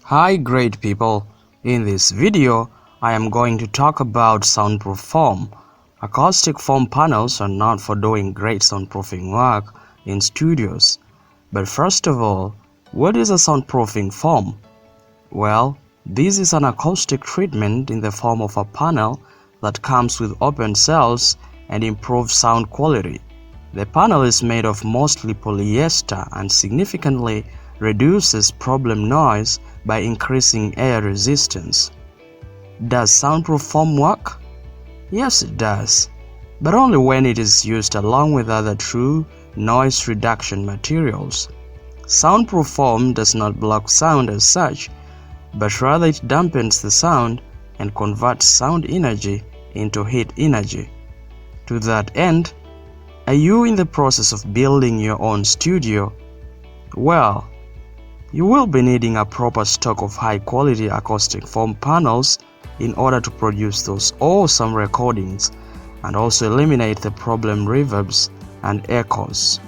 Hi great people, in this video I am going to talk about soundproof foam. Acoustic foam panels are known for doing great soundproofing work in studios. But first of all, what is a soundproofing foam? Well, this is an acoustic treatment in the form of a panel that comes with open cells and improved sound quality. The panel is made of mostly polyester and significantly reduces problem noise by increasing air resistance. Does soundproof foam work? Yes, it does, but only when it is used along with other true noise reduction materials. Soundproof foam does not block sound as such, but rather it dampens the sound and converts sound energy into heat energy. To that end, are you in the process of building your own studio? Well, you will be needing a proper stock of high-quality acoustic foam panels in order to produce those awesome recordings and also eliminate the problem reverbs and echoes.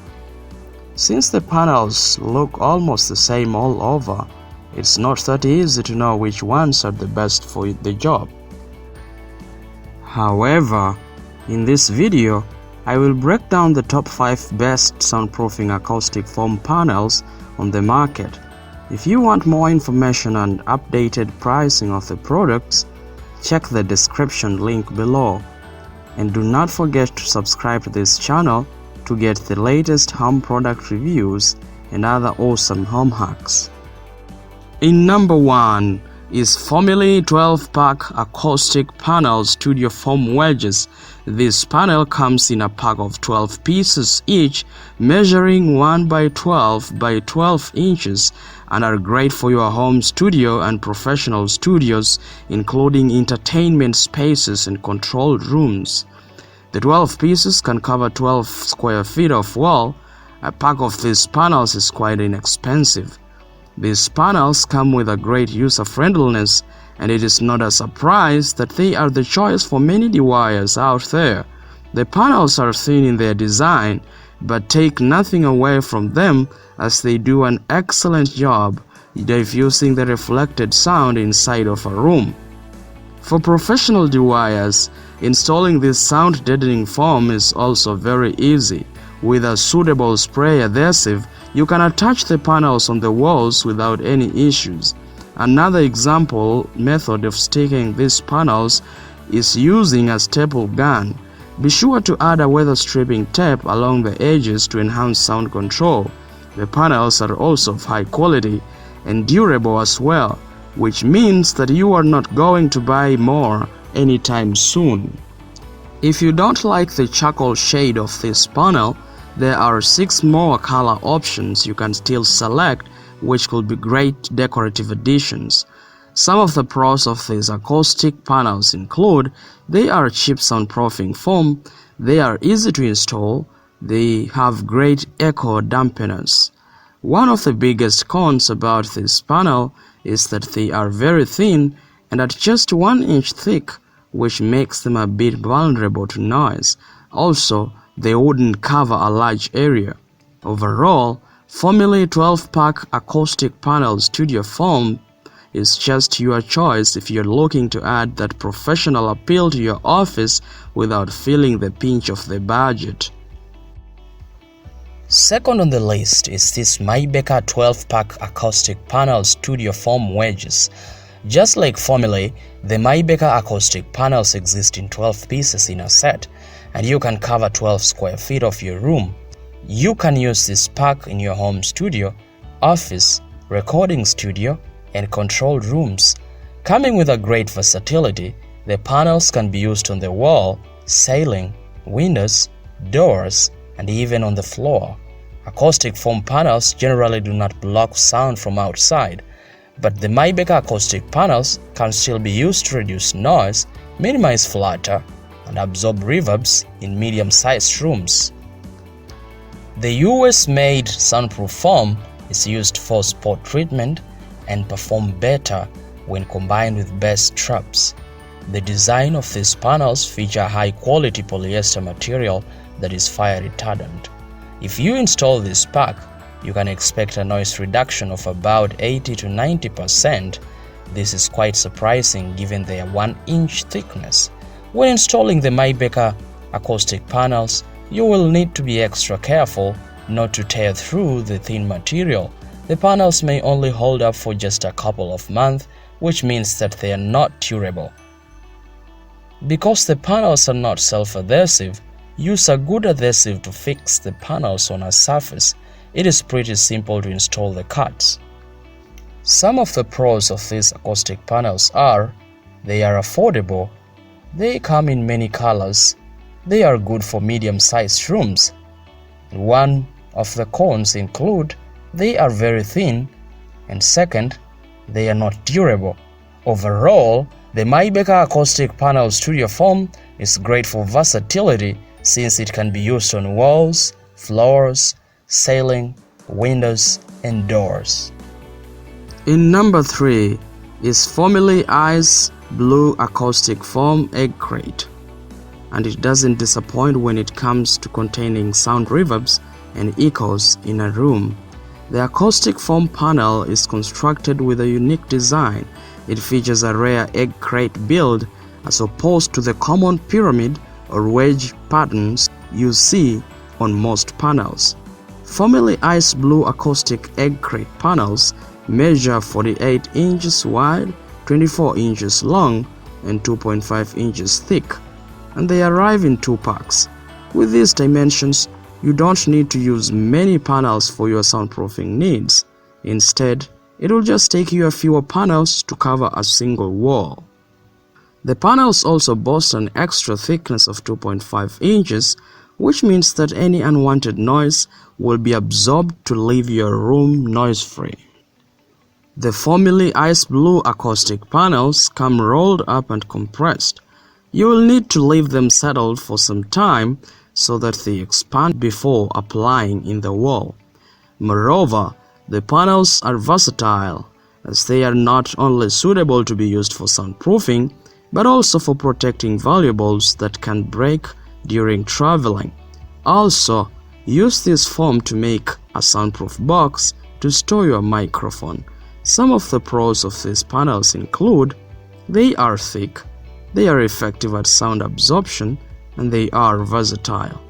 Since the panels look almost the same all over, it's not that easy to know which ones are the best for the job. However, in this video, I will break down the top 5 best soundproofing acoustic foam panels on the market. If you want more information and updated pricing of the products, check the description link below. And do not forget to subscribe to this channel to get the latest home product reviews and other awesome home hacks. In number 1 is formerly 12-pack acoustic panel studio foam wedges. This panel comes in a pack of 12 pieces each, measuring 1 by 12 by 12 inches, and are great for your home studio and professional studios, including entertainment spaces and controlled rooms. The 12 pieces can cover 12 square feet of wall. A pack of these panels is quite inexpensive. These panels come with a great user-friendliness, and it is not a surprise that they are the choice for many DIYers out there. The panels are thin in their design, but take nothing away from them, as they do an excellent job diffusing the reflected sound inside of a room. For professional DIYers, installing this sound deadening foam is also very easy. With a suitable spray adhesive, you can attach the panels on the walls without any issues. Another example method of sticking these panels is using a staple gun. Be sure to add a weather stripping tape along the edges to enhance sound control. The panels are also of high quality and durable as well, which means that you are not going to buy more anytime soon. If you don't like the charcoal shade of this panel, there are 6 more color options you can still select, which could be great decorative additions. Some of the pros of these acoustic panels include: they are cheap soundproofing foam, they are easy to install, they have great echo dampeners. One of the biggest cons about this panel is that they are very thin and at just 1 inch thick, which makes them a bit vulnerable to noise. Also, they wouldn't cover a large area. Overall, formerly 12-pack acoustic panel studio foam is just your choice if you're looking to add that professional appeal to your office without feeling the pinch of the budget. Second on the list is this Becca 12-pack acoustic panel studio foam wedges. Just like formerly, the Becca acoustic panels exist in 12 pieces in a set, and you can cover 12 square feet of your room. You can use this pack in your home studio, office, recording studio, and controlled rooms. Coming with a great versatility, the panels can be used on the wall, ceiling, windows, doors, and even on the floor. Acoustic foam panels generally do not block sound from outside, but the Becca acoustic panels can still be used to reduce noise, minimize flutter, and absorb reverbs in medium-sized rooms. The US-made soundproof foam is used for spot treatment and perform better when combined with bass traps. The design of these panels feature high-quality polyester material that is fire retardant. If you install this pack, you can expect a noise reduction of about 80 to 90%. This is quite surprising given their 1-inch thickness. When installing the Becca acoustic panels, you will need to be extra careful not to tear through the thin material. The panels may only hold up for just a couple of months, which means that they are not durable. Because the panels are not self-adhesive, use a good adhesive to fix the panels on a surface. It is pretty simple to install the cuts. Some of the pros of these acoustic panels are: they are affordable, they come in many colors, they are good for medium-sized rooms. One of the cons include they are very thin, and second, they are not durable. Overall, the Becca acoustic panel studio foam is great for versatility since it can be used on walls, floors, ceiling, windows, and doors. In number 3 is formerlyiceblue acoustic foam egg crate, and it doesn't disappoint when it comes to containing sound reverbs and echoes in a room. The acoustic foam panel is constructed with a unique design. It features a rare egg crate build as opposed to the common pyramid or wedge patterns you see on most panels. Formerlyiceblue acoustic egg crate panels measure 48 inches wide, 24 inches long, and 2.5 inches thick, and they arrive in 2 packs. With these dimensions, you don't need to use many panels for your soundproofing needs. Instead, it will just take you a fewer panels to cover a single wall. The panels also boast an extra thickness of 2.5 inches, which means that any unwanted noise will be absorbed to leave your room noise-free. The formerlyiceblue acoustic panels come rolled up and compressed. You will need to leave them settled for some time so that they expand before applying in the wall. Moreover, the panels are versatile, as they are not only suitable to be used for soundproofing, but also for protecting valuables that can break during traveling. Also, use this foam to make a soundproof box to store your microphone. Some of the pros of these panels include: they are thick, they are effective at sound absorption, and they are versatile.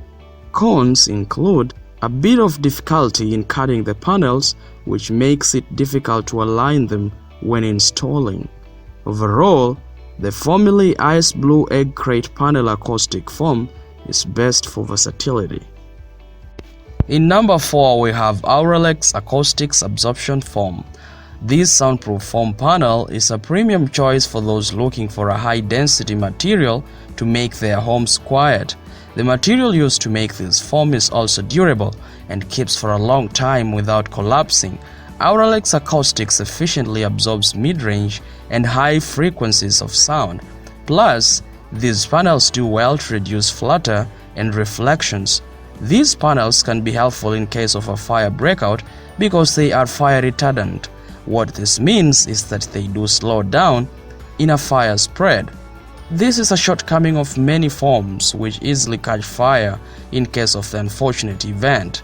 Cons include a bit of difficulty in cutting the panels, which makes it difficult to align them when installing. Overall, the formerlyiceblue egg crate panel acoustic foam is best for versatility. In number 4, we have Auralex Acoustics Absorption Foam. This soundproof foam panel is a premium choice for those looking for a high-density material to make their homes quiet. The material used to make this foam is also durable and keeps for a long time without collapsing. Auralex Acoustics efficiently absorbs mid-range and high frequencies of sound. Plus, these panels do well to reduce flutter and reflections. These panels can be helpful in case of a fire breakout because they are fire retardant. What this means is that they do slow down in a fire spread. This is a shortcoming of many foams which easily catch fire in case of the unfortunate event.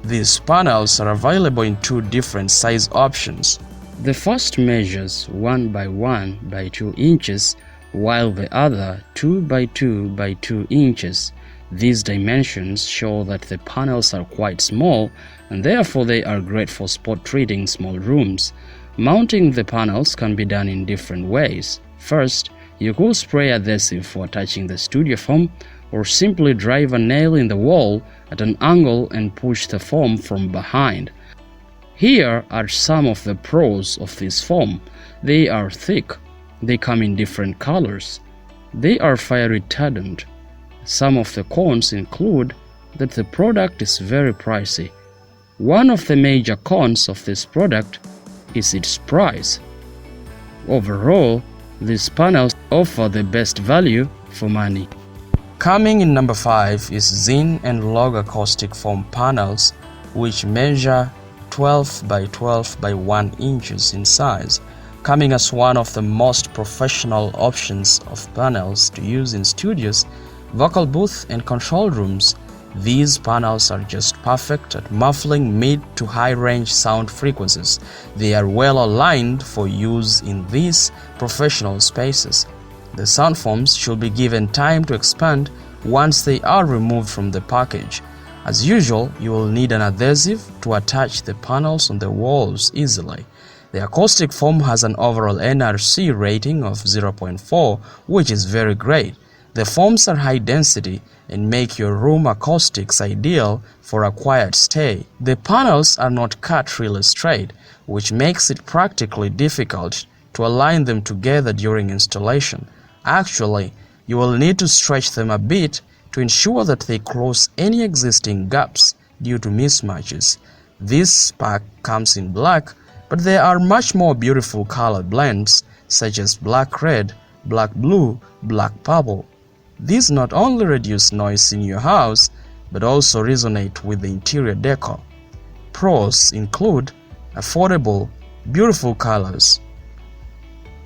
These panels are available in 2 different size options. The first measures 1 by 1 by 2 inches, while the other 2 by 2 by 2 inches. These dimensions show that the panels are quite small and therefore they are great for spot treating small rooms. Mounting the panels can be done in different ways. First, you could spray adhesive for attaching the studio foam, or simply drive a nail in the wall at an angle and push the foam from behind. Here are some of the pros of this foam. They are thick, they come in different colors, they are fire retardant. Some of the cons include that the product is very pricey. One of the major cons of this product is its price. Overall, these panels offer the best value for money. Coming in number 5 is zhenlog acoustic foam panels, which measure 12 by 12 by 1 inches in size, coming as one of the most professional options of panels to use in studios, vocal booth and control rooms. These panels are just perfect at muffling mid to high range sound frequencies. They are well aligned for use in these professional spaces. The sound foams should be given time to expand once they are removed from the package. As usual, you will need an adhesive to attach the panels on the walls easily. The acoustic foam has an overall NRC rating of 0.4, which is very great. The foams are high density and make your room acoustics ideal for a quiet stay. The panels are not cut really straight, which makes it practically difficult to align them together during installation. Actually, you will need to stretch them a bit to ensure that they close any existing gaps due to mismatches. This pack comes in black, but there are much more beautiful color blends such as black red, black blue, black purple. These not only reduce noise in your house, but also resonate with the interior decor. Pros include affordable, beautiful colors.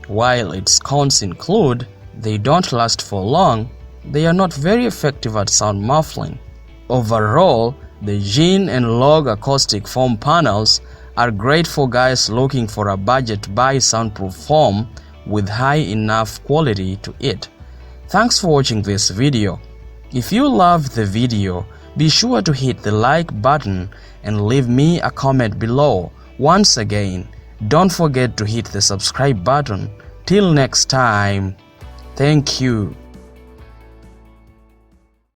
While its cons include they don't last for long, they are not very effective at sound muffling. Overall, the zhenlog acoustic foam panels are great for guys looking for a budget buy soundproof foam with high enough quality to it. Thanks for watching this video. If you loved the video, be sure to hit the like button and leave me a comment below. Once again, don't forget to hit the subscribe button. Till next time, thank you.